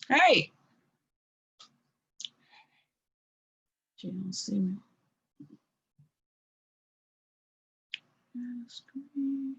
Hey, she don't see me. Screen.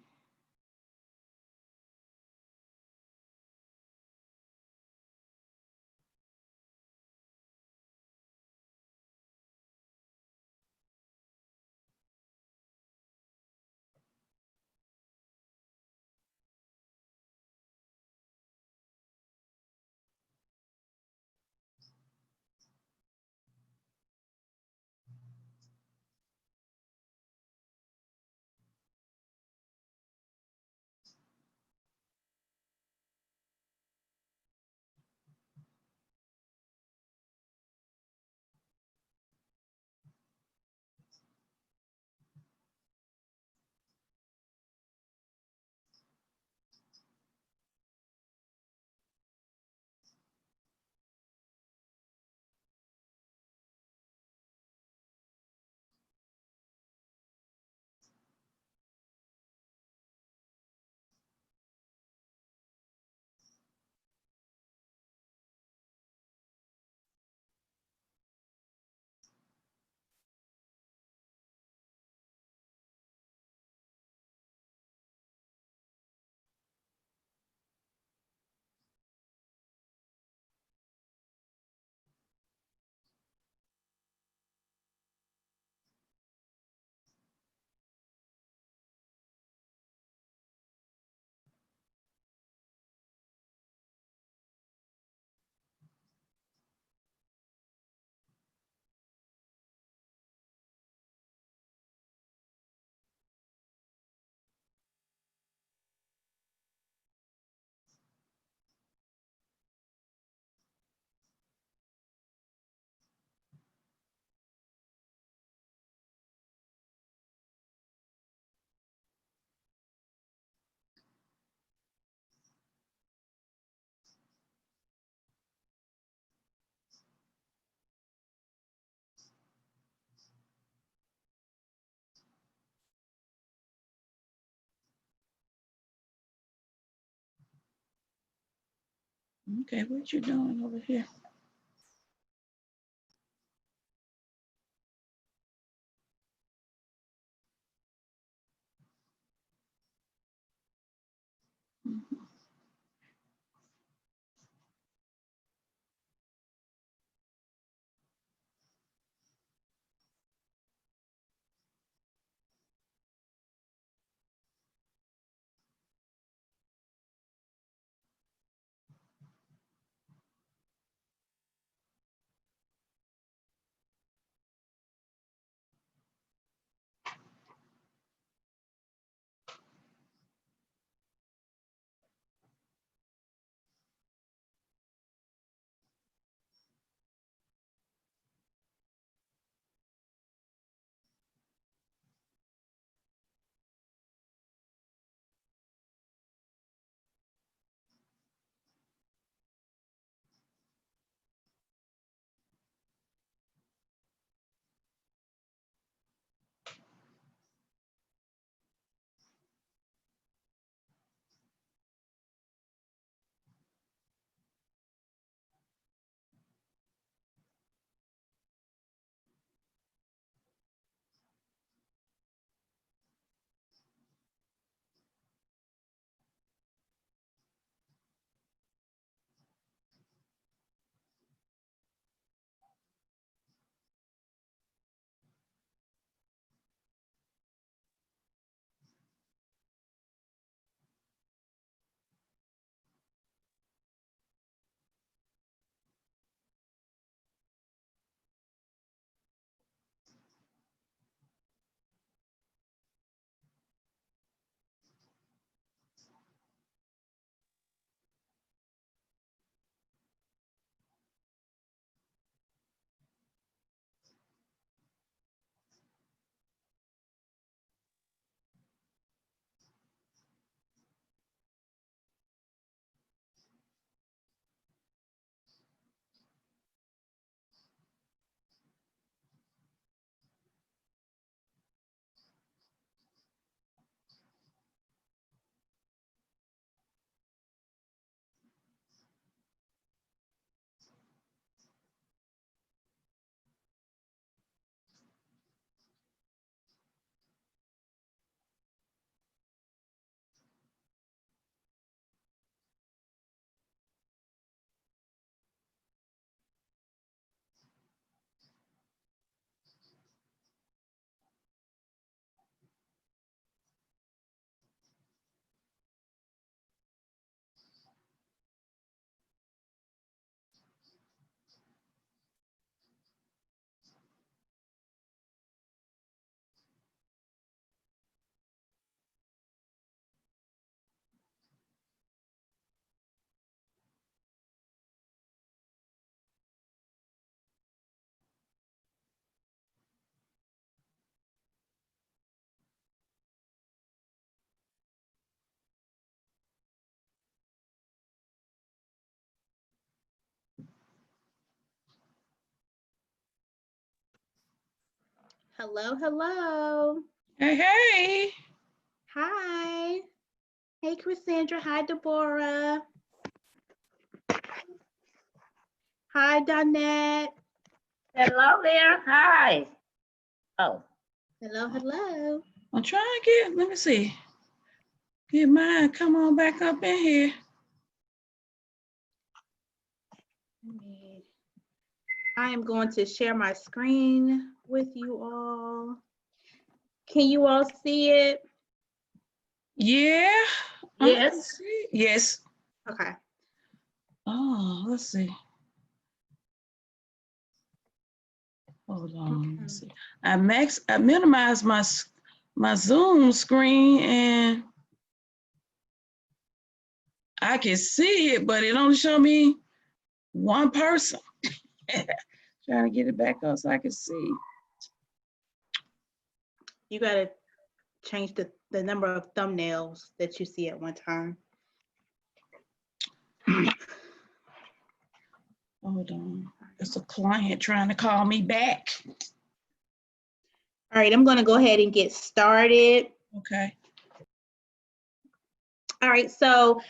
Okay, what you doing over here? Mhm. Hello, hello. Hey, hey. Hi. Hey, Cassandra. Hi, Deborah. Hi, Donette. Hello there. Hi. Oh, Hello, hello. I'm trying to get, let me see. Get mine, come on back up in here. I am going to share my screen with you all. Can you all see it? Yeah. yes. Yes. Okay. Oh, let's see. Hold on. Okay. Let's see. I minimized my Zoom screen and I can see it, but it only show me one person. Trying to get it back up so I can see. You got to change the number of thumbnails that you see at one time. Hold on. It's a client trying to call me back. All right, I'm going to go ahead and get started. Okay. All right, so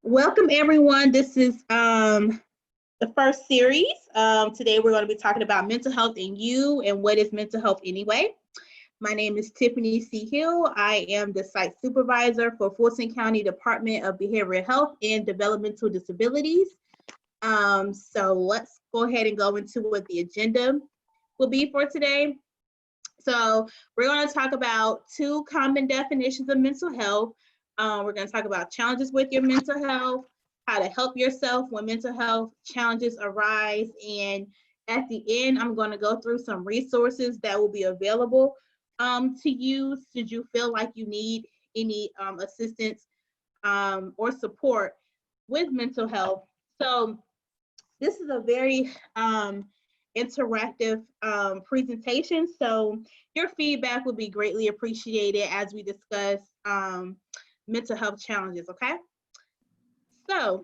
welcome everyone. This is the first series. Today we're going to be talking about mental health in you and what is mental health anyway. My name is Tiffany C. Hill. I am the site supervisor for Fulton County Department of Behavioral Health and Developmental Disabilities. So let's go ahead and go into what the agenda will be for today. So we're going to talk about 2 common definitions of mental health. We're going to talk about challenges with your mental health, how to help yourself when mental health challenges arise, and at the end, I'm going to go through some resources that will be available to you should you feel like you need any assistance or support with mental health. So this is a very interactive presentation, so your feedback would be greatly appreciated as we discuss mental health challenges, okay? So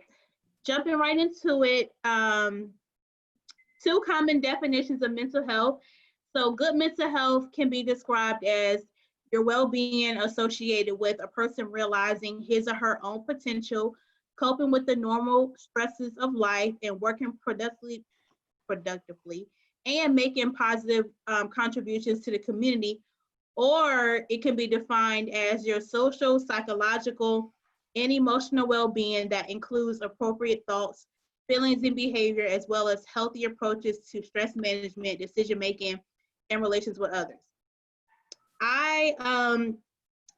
jumping right into it, 2 common definitions of mental health. So good mental health can be described as your well-being associated with a person realizing his or her own potential, coping with the normal stresses of life, and working productively, and making positive contributions to the community. Or it can be defined as your social, psychological, and emotional well-being that includes appropriate thoughts, feelings, and behavior, as well as healthy approaches to stress management, decision-making, and relations with others. I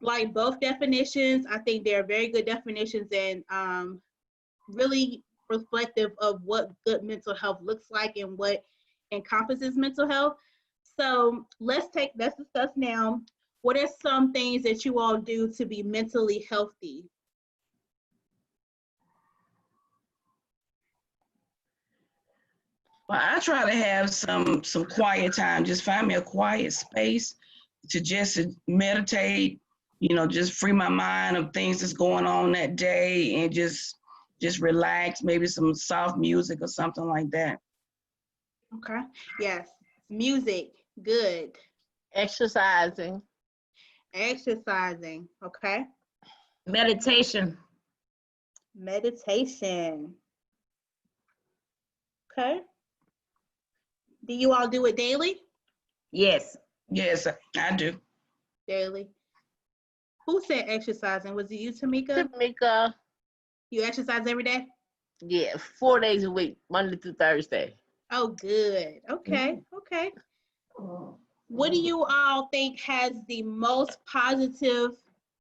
like both definitions. I think they're very good definitions and really reflective of what good mental health looks like and what encompasses mental health. So let's discuss now, what are some things that you all do to be mentally healthy? Well, I try to have some quiet time. Just find me a quiet space to just meditate, just free my mind of things that's going on that day and just relax, maybe some soft music or something like that. Okay. Yes. Music. Good. Exercising. Exercising. Okay. Meditation. Meditation. Okay. Do you all do it daily? Yes. Yes, I do. Daily. Who said exercising? Was it you, Tamika? Tamika. You exercise every day? Yeah, 4 days a week, Monday through Thursday. Oh, good. Okay. Okay. What do you all think has the most positive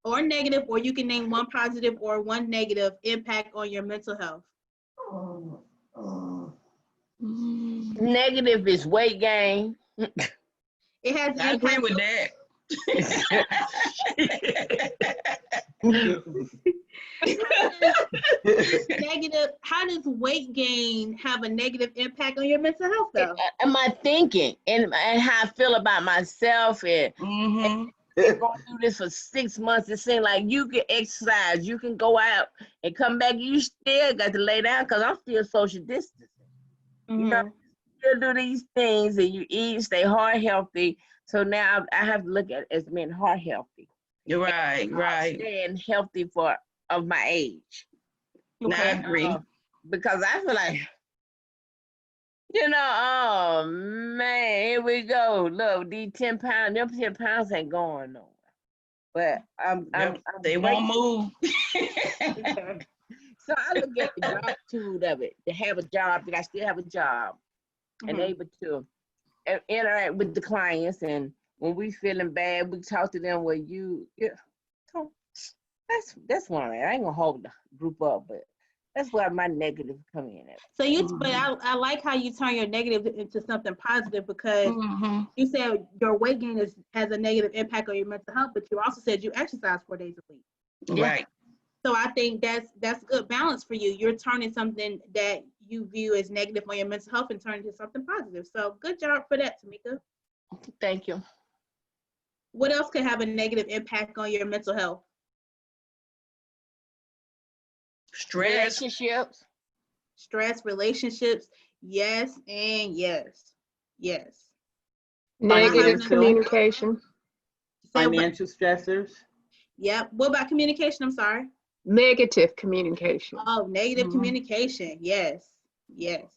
or negative, or you can name one positive or one negative impact on your mental health? Negative is weight gain. It has I agree impact. with that. How does weight gain have a negative impact on your mental health though? And my thinking and how I feel about myself and going through this for 6 months, it seems like you can exercise, you can go out and come back, you still got to lay down because I'm still social distancing. You know, you still do these things and you eat, stay heart healthy. So now I have to look at it as being heart healthy. You're right, right. Staying healthy of my age. No, I agree. Because I feel like, oh man, here we go. Look, these 10 pounds, them 10 pounds ain't going nowhere. But they won't move. So I look at the gratitude of it, to have a job, that I still have a job, and able to interact with the clients. And when we feeling bad, we talk to them. Well, so that's one of it. I ain't gonna hold the group up, but that's where my negative come in at. So but I like how you turn your negative into something positive, because you said your weight gain has a negative impact on your mental health, but you also said you exercise 4 days a week. Right. So I think that's good balance for you. You're turning something that you view as negative on your mental health and turning it into something positive. So good job for that, Tamika. Thank you. What else could have a negative impact on your mental health? Stress. Relationships. Yes, and yes. Negative communication. Financial stressors. Yep. What about communication? I'm sorry. Negative communication. Oh, negative communication. Yes. Yep.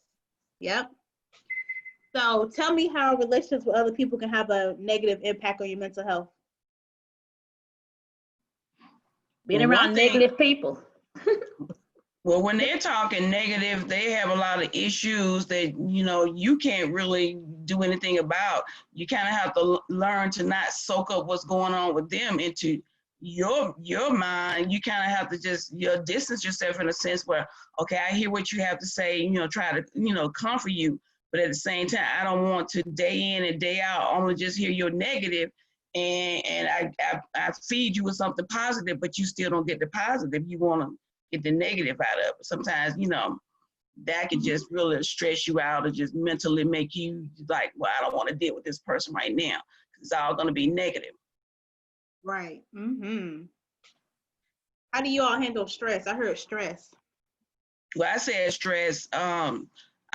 So tell me how relationships with other people can have a negative impact on your mental health. Being around negative people. Well, when they're talking negative, they have a lot of issues that, you can't really do anything about. You kind of have to learn to not soak up what's going on with them into your mind. You kind of have to just distance yourself in a sense where, okay, I hear what you have to say, try to, comfort you. But at the same time, I don't want to day in and day out only just hear your negative, and I feed you with something positive, but you still don't get the positive. You want to get the negative out of it. Sometimes, that can just really stress you out or just mentally make you like, well, I don't want to deal with this person right now. It's all going to be negative. Right. How do you all handle stress? I heard stress. Well, I said stress.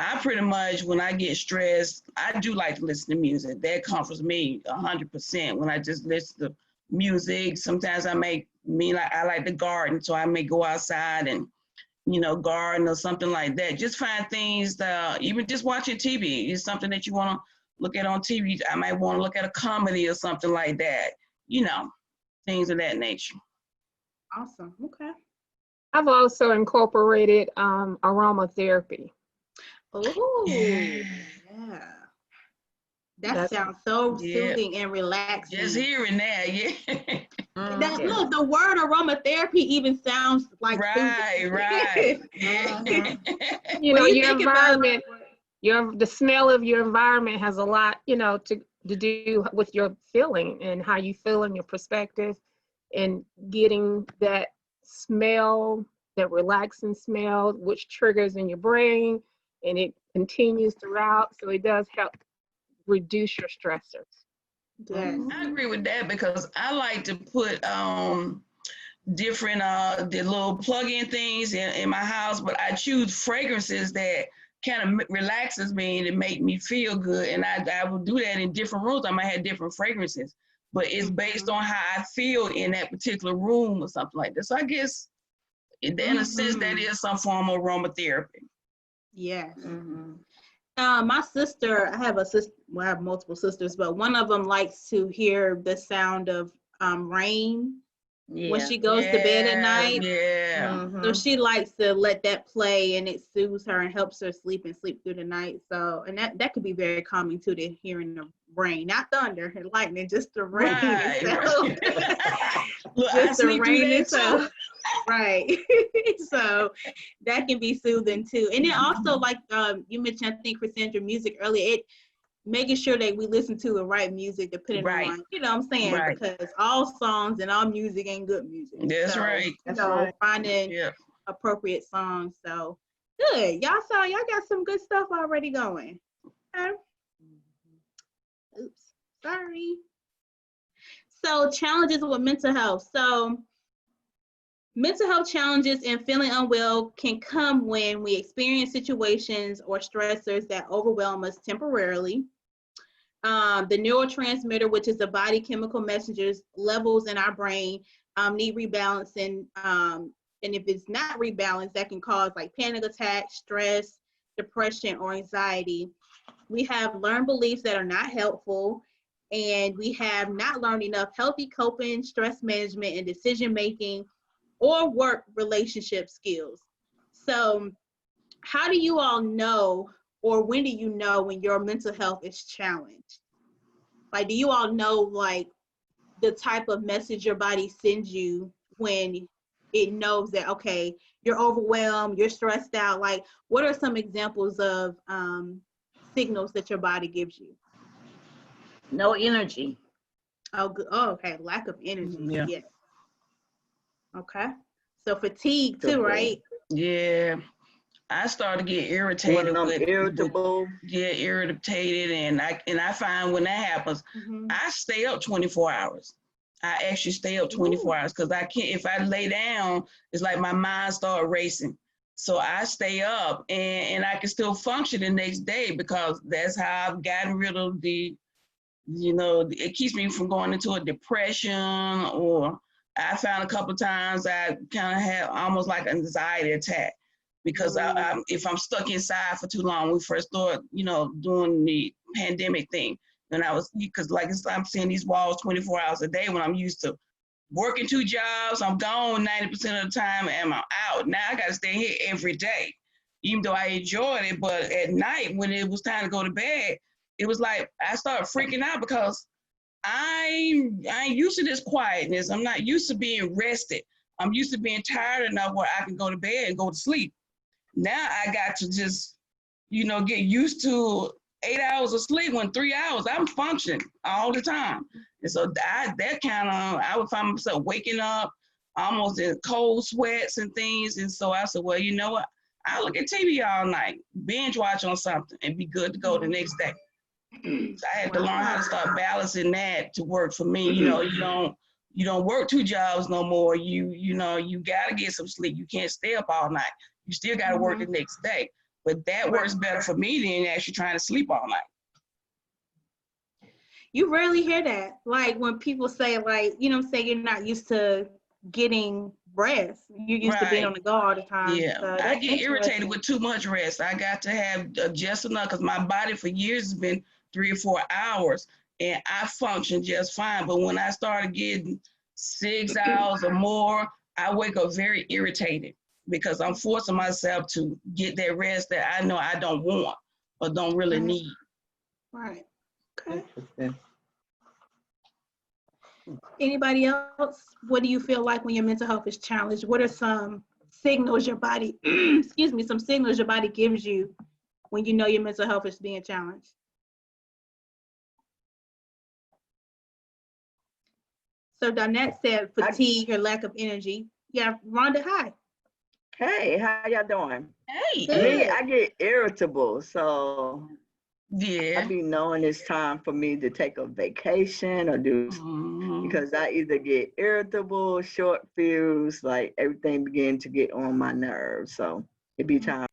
I pretty much, when I get stressed, I do like to listen to music. That comforts me 100% when I just listen to music. Sometimes I like to garden, so I may go outside and, garden or something like that. Just find things that, even just watching TV is something that you want to look at on TV. I might want to look at a comedy or something like that, things of that nature. Awesome. Okay. I've also incorporated aromatherapy. Oh, yeah. That sounds so soothing and relaxing. Just hearing that, yeah. Look, the word aromatherapy even sounds like right. Your environment, the smell of your environment has a lot, to do with your feeling and how you feel and your perspective, and getting that smell, that relaxing smell, which triggers in your brain, and it continues throughout. So it does help reduce your stressors. Yes. I agree with that, because I like to put different the little plug-in things in my house, but I choose fragrances that kind of relaxes me and make me feel good. And I will do that in different rooms. I might have different fragrances, but it's based on how I feel in that particular room or something like that. So I guess in a sense that is some form of aromatherapy. Yes. My sister, I have I have multiple sisters, but one of them likes to hear the sound of rain when she goes to bed at night. So she likes to let that play, and it soothes her and helps her sleep through the night. So, and that could be very calming too, to hearing the rain, not thunder and lightning, just the rain itself. Look, just the rain itself. Right. So that can be soothing too. And then also, like you mentioned, I think, Cassandra, music earlier, making sure that we listen to the right music depending on, you know what I'm saying? Because all songs and all music ain't good music. That's right. Finding appropriate songs. So good. Y'all got some good stuff already going. Okay. Oops. Sorry. So challenges with mental health. So mental health challenges and feeling unwell can come when we experience situations or stressors that overwhelm us temporarily. The neurotransmitter, which is the body chemical messengers levels in our brain, need rebalancing. And if it's not rebalanced, that can cause like panic attacks, stress, depression, or anxiety. We have learned beliefs that are not helpful, and we have not learned enough healthy coping, stress management, and decision making, or work relationship skills. So how do you all know, or when do you know when your mental health is challenged? Like, do you all know like the type of message your body sends you when it knows that, okay, you're overwhelmed, you're stressed out? Like, what are some examples of signals that your body gives you? No energy. Oh, good. Oh, okay. Lack of energy. Yeah. Yes. Okay. So fatigue too, right? Yeah. I started to get irritated irritable. irritated, and I find when that happens, I stay up 24 hours. I actually stay up 24 hours because I can't. If I lay down, it's like my mind start racing. So I stay up, and I can still function the next day because that's how I've gotten rid of the, it keeps me from going into a depression. Or I found a couple of times I kind of had almost like an anxiety attack because if I'm stuck inside for too long. We first started, doing the pandemic thing. And because like I'm seeing these walls 24 hours a day when I'm used to working 2 jobs, I'm gone 90% of the time and I'm out. Now I got to stay here every day, even though I enjoyed it. But at night when it was time to go to bed, it was like I started freaking out because I ain't used to this quietness. I'm not used to being rested. I'm used to being tired enough where I can go to bed and go to sleep. Now I got to just, get used to 8 hours of sleep. When 3 hours, I'm functioning all the time. And so I would find myself waking up almost in cold sweats and things. And so I said, well, you know what? I'll look at TV all night, binge watch on something, and be good to go the next day. So I had to learn how to start balancing that to work for me. You don't work 2 jobs no more. You got to get some sleep. You can't stay up all night. You still got to work the next day. But that works better for me than actually trying to sleep all night. You rarely hear that. Like when people say, like, say you're not used to getting rest. You're used to being on the go all the time. Yeah, so I get irritated with too much rest. I got to have just enough because my body for years has been 3 or 4 hours and I function just fine. But when I started getting 6 hours or more, I wake up very irritated because I'm forcing myself to get that rest that I know I don't want or don't really need. Right. Okay. Anybody else? What do you feel like when your mental health is challenged? What are some signals your body, some signals your body gives you when you know your mental health is being challenged? So Donette said fatigue or lack of energy. Yeah, Rhonda, hi. Hey, how y'all doing? Hey. Me, I get irritable, so yeah, I be knowing it's time for me to take a vacation or do because I either get irritable, short fuse, like everything begin to get on my nerves. So it be time.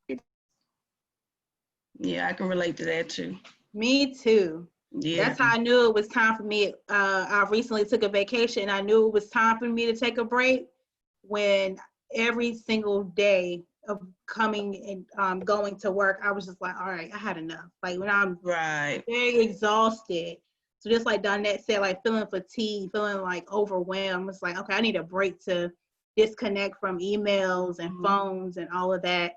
Yeah, I can relate to that too. Me too. Yeah. That's how I knew it was time for me. I recently took a vacation. I knew it was time for me to take a break when every single day of coming and going to work, I was just like, all right, I had enough. Like when I'm very exhausted. So just like Donette said, like feeling fatigued, feeling like overwhelmed. It's like, okay, I need a break to disconnect from emails and phones and all of that.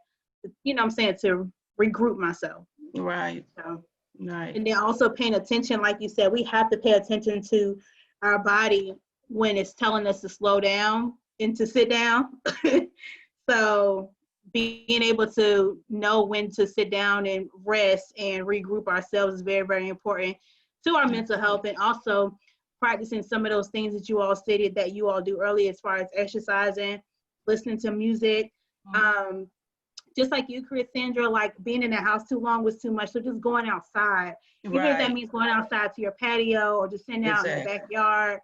You know what I'm saying? To regroup myself. Right. So, right. And then also paying attention, like you said, we have to pay attention to our body when it's telling us to slow down and to sit down. So being able to know when to sit down and rest and regroup ourselves is very, very important to our mental health, and also practicing some of those things that you all stated that you all do earlier as far as exercising, listening to music. Just like you, Cassandra, like being in the house too long was too much. So just going outside, even if that means going outside to your patio or just sitting out in the backyard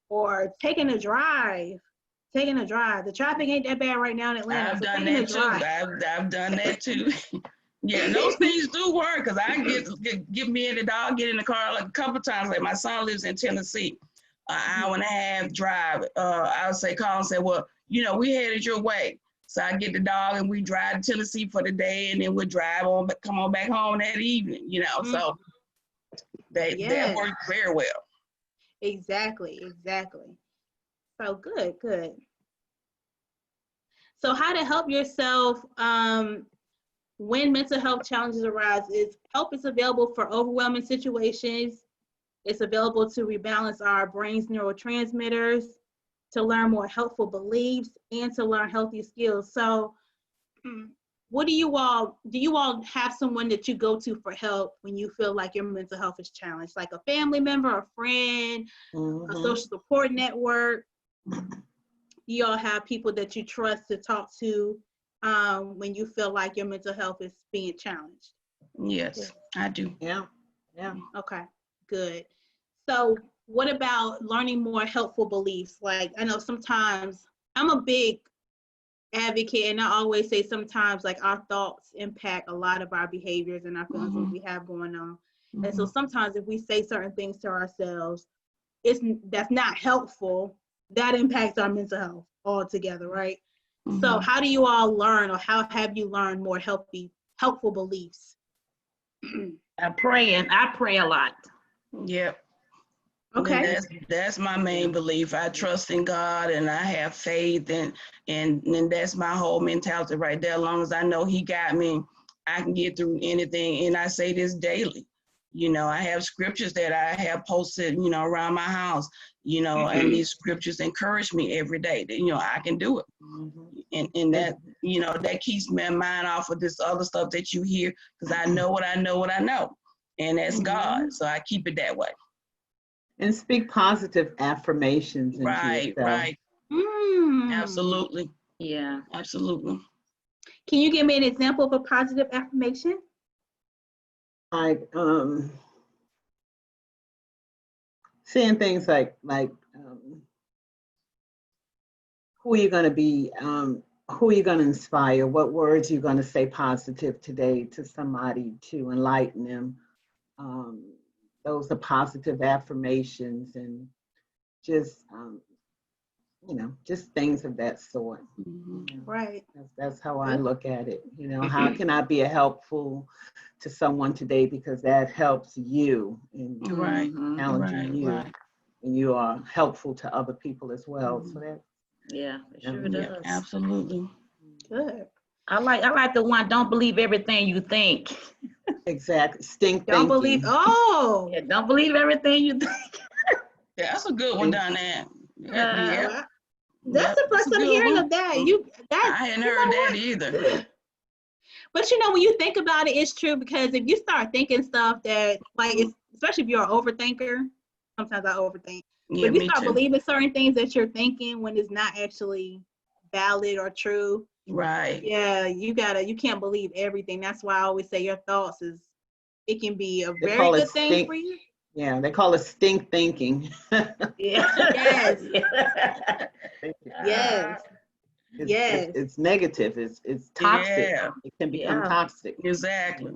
or taking a drive. The traffic ain't that bad right now in Atlanta. I've done that too. I've done that too. Yeah, and those things do work because I get me and the dog get in the car like a couple times. Like my son lives in Tennessee, an hour and a half drive. I would say call and say, well, you know, we headed your way. So I get the dog and we drive to Tennessee for the day, and then we'll drive on, come on back home that evening. You know, so that worked very well. Exactly. So good. So how to help yourself when mental health challenges arise is help is available for overwhelming situations. It's available to rebalance our brain's neurotransmitters, to learn more helpful beliefs, and to learn healthy skills. So what do you all have someone that you go to for help when you feel like your mental health is challenged, like a family member, a friend, a social support network? You all have people that you trust to talk to when you feel like your mental health is being challenged? Yes, I do. Yeah. Okay, good. So what about learning more helpful beliefs? Like, I know sometimes I'm a big advocate, and I always say sometimes like our thoughts impact a lot of our behaviors and our feelings that we have going on. And so sometimes if we say certain things to ourselves, that's not helpful, that impacts our mental health altogether, right? So how do you all learn, or how have you learned more helpful beliefs? I pray a lot. Yep. Okay. That's my main belief. I trust in God and I have faith, and that's my whole mentality right there. As long as I know He got me, I can get through anything. And I say this daily. You know, I have scriptures that I have posted, you know, around my house, you know, and these scriptures encourage me every day that, you know, I can do it. And that, you know, that keeps my mind off of this other stuff that you hear, because I know what I know. And that's God. So I keep it that way. And speak positive affirmations into yourself. Right. Absolutely. Yeah. Absolutely. Can you give me an example of a positive affirmation? Like saying things like who are you going to be, who are you going to inspire, what words are you going to say positive today to somebody to enlighten them. Those are positive affirmations, and just you know, just things of that sort. You know, Right. that's how I look at it. You know, how can I be helpful to someone today, because that helps you in challenging you, and you are helpful to other people as well. So that It sure does. Absolutely. Good. I like the one, don't believe everything you think. exactly. Stink Don't thinking. believe. Oh. Yeah, don't believe everything you think. Yeah, that's a good one down there. Well, that's the first time hearing of that. I hadn't heard that either. But you know, when you think about it, it's true, because if you start thinking stuff that, like, especially if you're an overthinker, sometimes I overthink. Yeah, but if you me start too. believing certain things that you're thinking when it's not actually valid or true, Right. yeah, you can't believe everything. That's why I always say your thoughts it can be a They very call it good thing for you. Yeah, they call it stink thinking. Yes. Yes. It's negative. It's toxic. Yeah. It can become toxic. Exactly.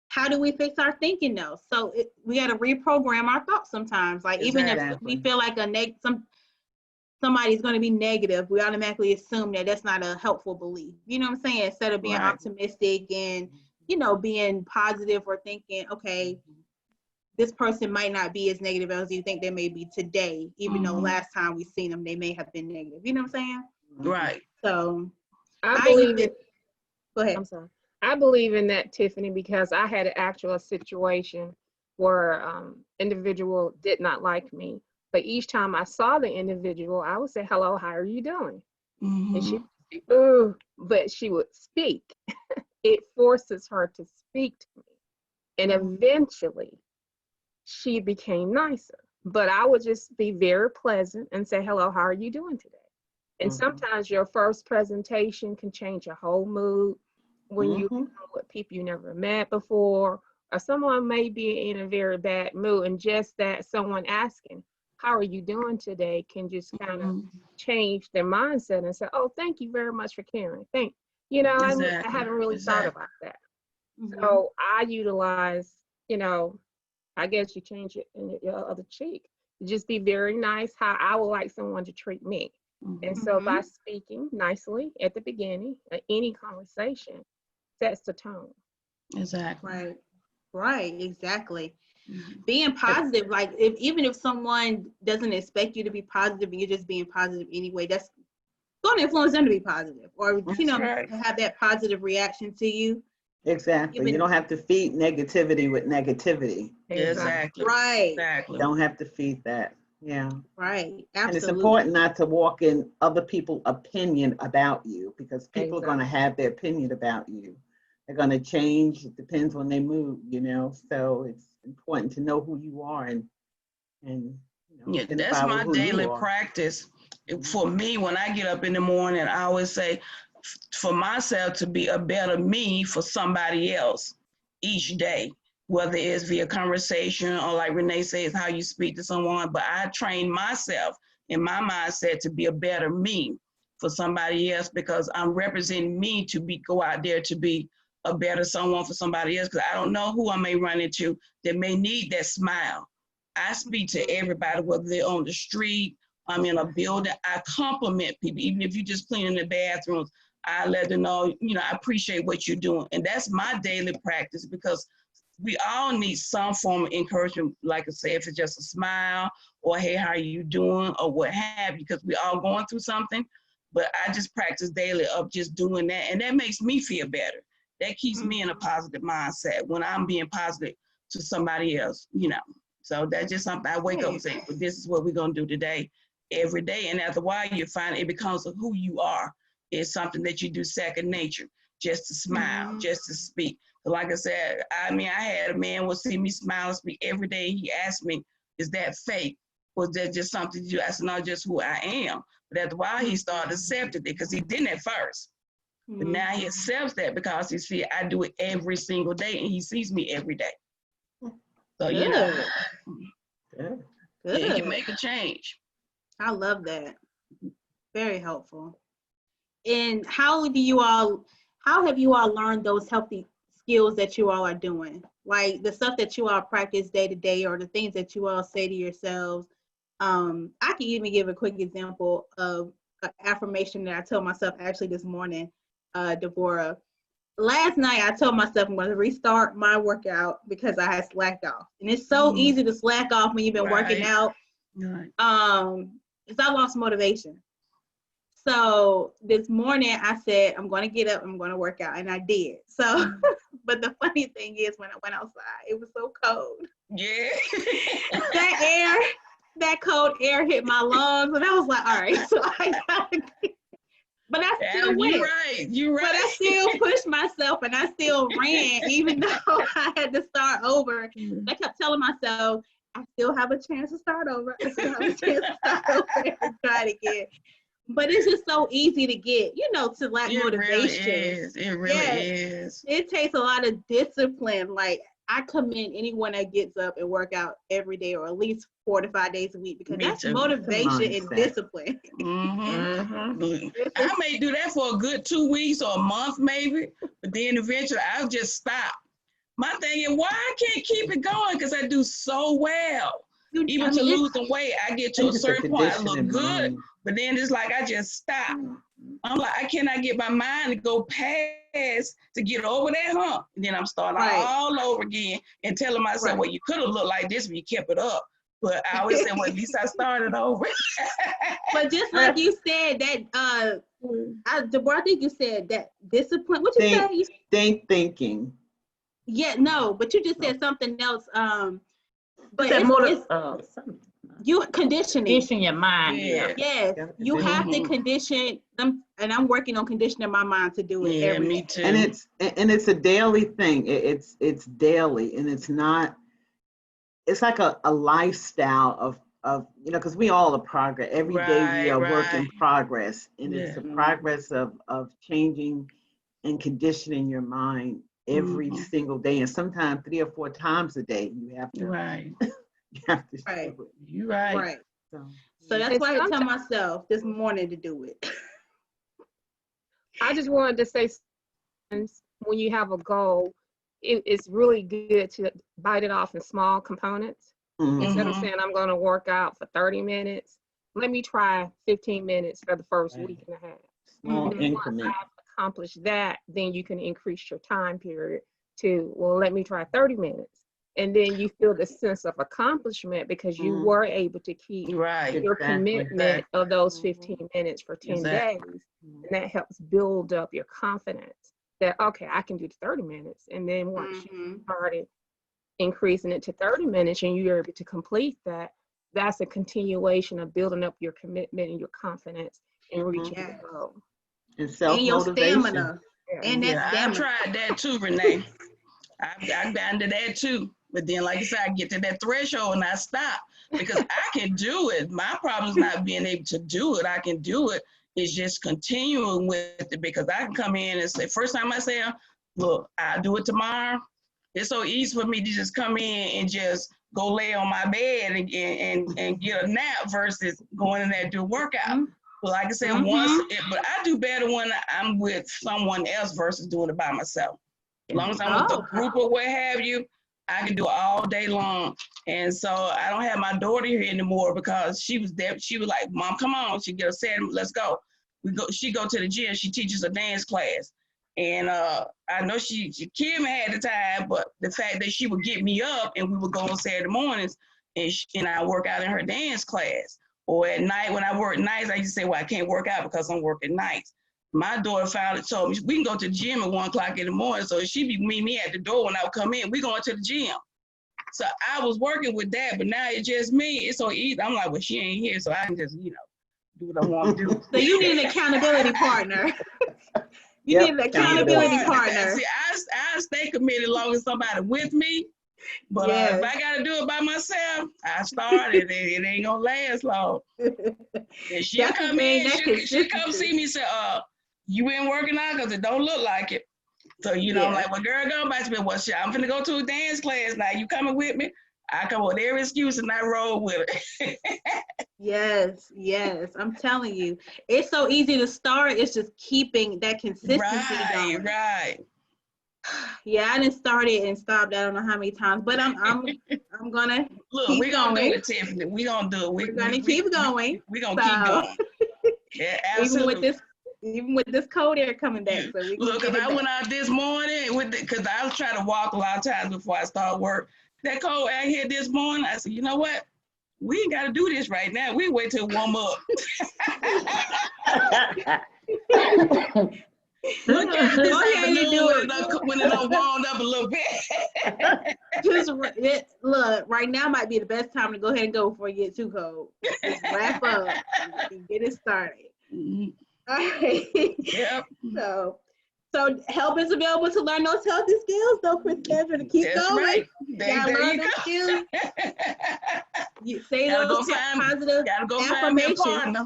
How do we fix our thinking though? So we got to reprogram our thoughts sometimes. Like even if we feel like somebody's going to be negative, we automatically assume that that's not a helpful belief. You know what I'm saying? Instead of being optimistic and, you know, being positive, or thinking, okay, this person might not be as negative as you think they may be today, even though last time we seen them, they may have been negative. You know what I'm saying? Right. So I believe it. Go ahead. I'm sorry. I believe in that, Tiffany, because I had an actual situation where individual did not like me. But each time I saw the individual, I would say, hello, how are you doing? And she would but she would speak. It forces her to speak to me. And eventually she became nicer. But I would just be very pleasant and say, hello, how are you doing today? And sometimes your first presentation can change your whole mood when you come with people you never met before, or someone may be in a very bad mood, and just that someone asking, how are you doing today, can just kind of change their mindset and say, oh, thank you very much for caring. You know, I Exactly. haven't really thought Exactly. about that. Mhm. So I utilize, you know, I guess you change it in your other cheek. Just be very nice how I would like someone to treat me. And so by speaking nicely at the beginning of any conversation sets the tone. Exactly. Right. Right. Exactly. Mhm. Being positive, like even if someone doesn't expect you to be positive and you're just being positive anyway, that's going to influence them to be positive, or That's right. to have that positive reaction to you. Exactly. You Even don't have to feed negativity with negativity. Exactly. right. Exactly. Don't have to feed that. Yeah. Right. And it's Absolutely. important not to walk in other people's opinion about you, because people are going to Exactly. have their opinion about you. They're going to change. It depends on their mood, you know. So it's important to know who you are and Yeah, that's identify with my who you daily are. practice. For me, when I get up in the morning, I always say, for myself to be a better me for somebody else each day, whether it's via conversation or like Renee says, how you speak to someone. But I train myself in my mindset to be a better me for somebody else, because I'm representing me to go out there to be a better someone for somebody else, because I don't know who I may run into that may need that smile. I speak to everybody, whether they're on the street, I'm in a building. I compliment people, even if you're just cleaning the bathrooms. I let them know, I appreciate what you're doing. And that's my daily practice, because we all need some form of encouragement. Like I said, if it's just a smile or, hey, how are you doing, or what have you, because we all going through something. But I just practice daily of just doing that. And that makes me feel better. That keeps me in a positive mindset when I'm being positive to somebody else. So that's just something I wake up and say, well, this is what we're going to do today, every day. And after a while, you find it becomes who you are. It's something that you do second nature, just to smile, just to speak. Like I said, I had a man will see me smile and speak every day. He asked me, is that fake? Was that just something you? I said, no, just who I am. But after a while, he started accepting it, because he didn't at first. But now he accepts that, because he see I do it every single day, and he sees me every day. So, Good. Good. it can make a change. I love that. Very helpful. And how have you all learned those healthy skills that you all are doing? Like the stuff that you all practice day to day, or the things that you all say to yourselves. I can even give a quick example of an affirmation that I told myself actually this morning, Deborah. Last night I told myself I'm going to restart my workout because I had slacked off. And it's so easy to slack off when you've been working out. Right. Because I lost motivation. So this morning I said, I'm going to get up, I'm going to work out. And I did. So, but the funny thing is, when I went outside, it was so cold. Yeah. that cold air hit my lungs. And I was like, all right, so I got to get. But I still went. You're right. But I still pushed myself, and I still ran, even though I had to start over. I kept telling myself, I still have a chance to start over. I still have a chance to start over and try it again. But it's just so easy to get, to lack motivation. It really is. It takes a lot of discipline. Like, I commend anyone that gets up and work out every day, or at least 4 to 5 days a week, because that's motivation and discipline. I may do that for a good 2 weeks or a month maybe, but then eventually I'll just stop. My thing is, why I can't keep it going? Because I do so well. Even to lose the weight, I get to a certain point, I look good, but then it's like I just stop. I'm like, I cannot get my mind to go past to get over that hump. And then I'm starting all over again and telling myself, well, you could have looked like this if you kept it up. But I always say, well, at least I started over. But just like you said, that Deborah, I think you said that discipline. What you say? Thinking. Yeah, no, but you just said something else. But you conditioning. Condition your mind. Yes, you have to condition them, and I'm working on conditioning my mind to do it every day. Me too. And it's a daily thing. It's daily, and it's not. It's like a lifestyle of because we all are progress. Every day we are work in progress, and it's a progress of changing and conditioning your mind every single day, and sometimes 3 or 4 times a day. You have to. You have to. Right. You're right. Right. So that's why I tell myself this morning to do it. I just wanted to say, when you have a goal, it's really good to bite it off in small components. Instead of saying, I'm going to work out for 30 minutes, let me try 15 minutes for the first week and a half. Small Once increment. I've accomplished that, then you can increase your time period to, well, let me try 30 minutes. And then you feel the sense of accomplishment because you were able to keep Right. your Exactly. commitment of those 15 minutes for 10 Exactly. days. And that helps build up your confidence that, okay, I can do the 30 minutes. And then once you started increasing it to 30 minutes and you're able to complete that, that's a continuation of building up your commitment and your confidence in reaching your goal. And And your self-motivation. stamina. And that Yeah, I've stamina. tried that too, Renee. I've gotten to that too. But then, like I said, I get to that threshold and I stop because I can do it. My problem is not being able to do it. I can do it. It's just continuing with it because I can come in and say, first time I say, look, I'll do it tomorrow. It's so easy for me to just come in and just go lay on my bed and get a nap versus going in there and do a workout. But like I said, but I do better when I'm with someone else versus doing it by myself. As long as I'm with a group or what have you, I can do it all day long. And so I don't have my daughter here anymore because she was there. She was like, Mom, come on. She get upset. Let's go. She go to the gym. She teaches a dance class. And I know she Kim had the time, but the fact that she would get me up and we would go on Saturday mornings and I work out in her dance class. Or at night when I work nights, I just say, well, I can't work out because I'm working nights. My daughter finally told me we can go to the gym at 1 o'clock in the morning. So she be meet me at the door when I would come in. We going to the gym. So I was working with that, but now it's just me. It's so easy. I'm like, well, she ain't here, so I can just, do what I want to do. So you need an accountability partner. You need an accountability partner. See, I stay committed as long as somebody with me. But if I got to do it by myself, I started it ain't going to last long. And she'll come in, she'll come see me and say, you been working out because it don't look like it. So, I'm like, well, girl, go back to me. Well, shit, I'm finna go to a dance class now. You coming with me? I come with every excuse and I roll with it. Yes. I'm telling you. It's so easy to start. It's just keeping that consistency going. Right. Yeah, I didn't start it and stopped. I don't know how many times, but I'm gonna we're gonna do it, Tiffany. We're gonna do it. We're gonna keep going. We're gonna keep going. Yeah, absolutely. Even with this cold air coming back. So look, because I went out this morning because I was trying to walk a lot of times before I start work. That cold air here this morning, I said, you know what? We ain't got to do this right now. We wait till it warm up. Look at this when it don't warm up a little bit. Look, right now might be the best time to go ahead and go before it gets too cold. Just wrap up and get it started. All right. Yep. So help is available to learn those healthy skills, though, Chris Kendra, to keep going. Right. Gotta learn those skills. You say those positive affirmations.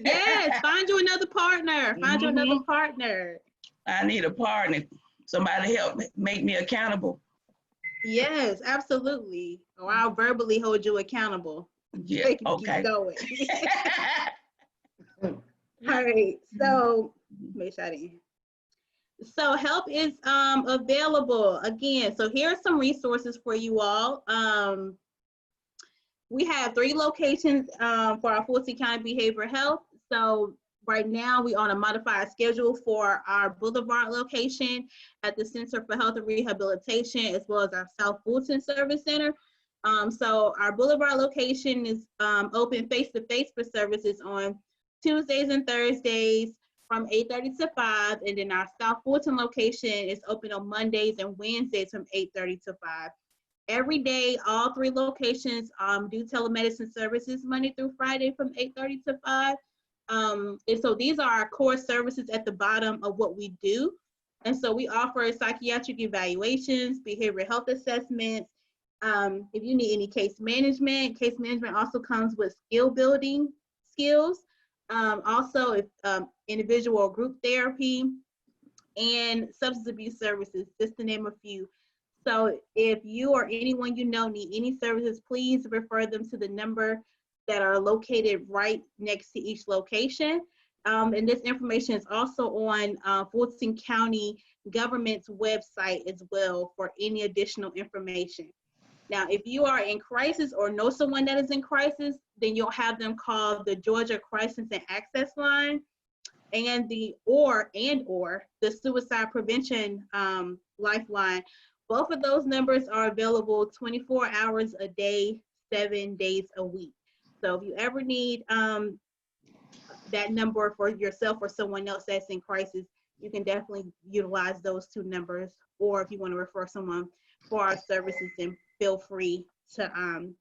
Yes, find you another partner. Find you another partner. I need a partner. Somebody to help make me accountable. Yes, absolutely. Or I'll verbally hold you accountable. Yeah, okay. Keep going. All right, so make sure I didn't. So help is available again. So here are some resources for you all. We have 3 locations for our Fulton County Behavioral Health. So right now we on a modified schedule for our Boulevard location at the Center for Health and Rehabilitation, as well as our South Fulton Service Center. So our Boulevard location is open face-to-face for services on Tuesdays and Thursdays from 8:30 to 5, and then our South Fulton location is open on Mondays and Wednesdays from 8:30 to 5. Every day, all 3 locations do telemedicine services Monday through Friday from 8:30 to 5. And so these are our core services at the bottom of what we do. And so we offer psychiatric evaluations, behavioral health assessments. If you need any case management also comes with skill building skills. Also, if individual or group therapy and substance abuse services, just to name a few. So if you or anyone you know need any services, please refer them to the number that are located right next to each location. And this information is also on Fulton County government's website as well for any additional information. Now, if you are in crisis or know someone that is in crisis, then you'll have them call the Georgia Crisis and Access Line and the Suicide Prevention Lifeline. Both of those numbers are available 24 hours a day, 7 days a week. So if you ever need that number for yourself or someone else that's in crisis, you can definitely utilize those two numbers. Or if you want to refer someone for our services, then feel free to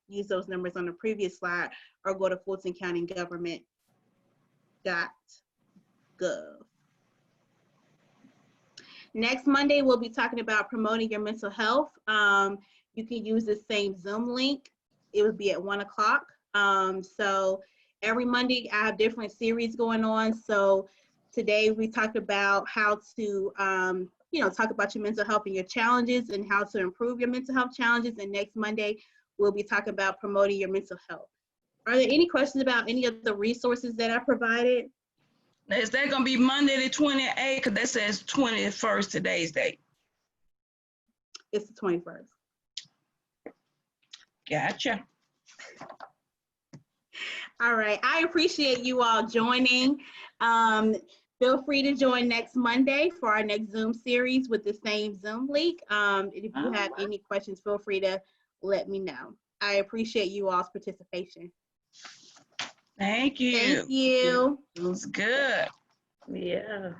use those numbers on the previous slide or go to fultoncountygovernment.gov. Next Monday, we'll be talking about promoting your mental health. You can use the same Zoom link. It would be at 1 o'clock. So every Monday, I have different series going on. So today we talked about how to, talk about your mental health and your challenges and how to improve your mental health challenges. And next Monday, we'll be talking about promoting your mental health. Are there any questions about any of the resources that I provided? Is that gonna be Monday the 28th? Because that says 21st today's date. It's the 21st. Gotcha. All right, I appreciate you all joining. Feel free to join next Monday for our next Zoom series with the same Zoom link. If you have any questions, feel free to let me know. I appreciate you all's participation. Thank you. Thank you. It was good. Yeah.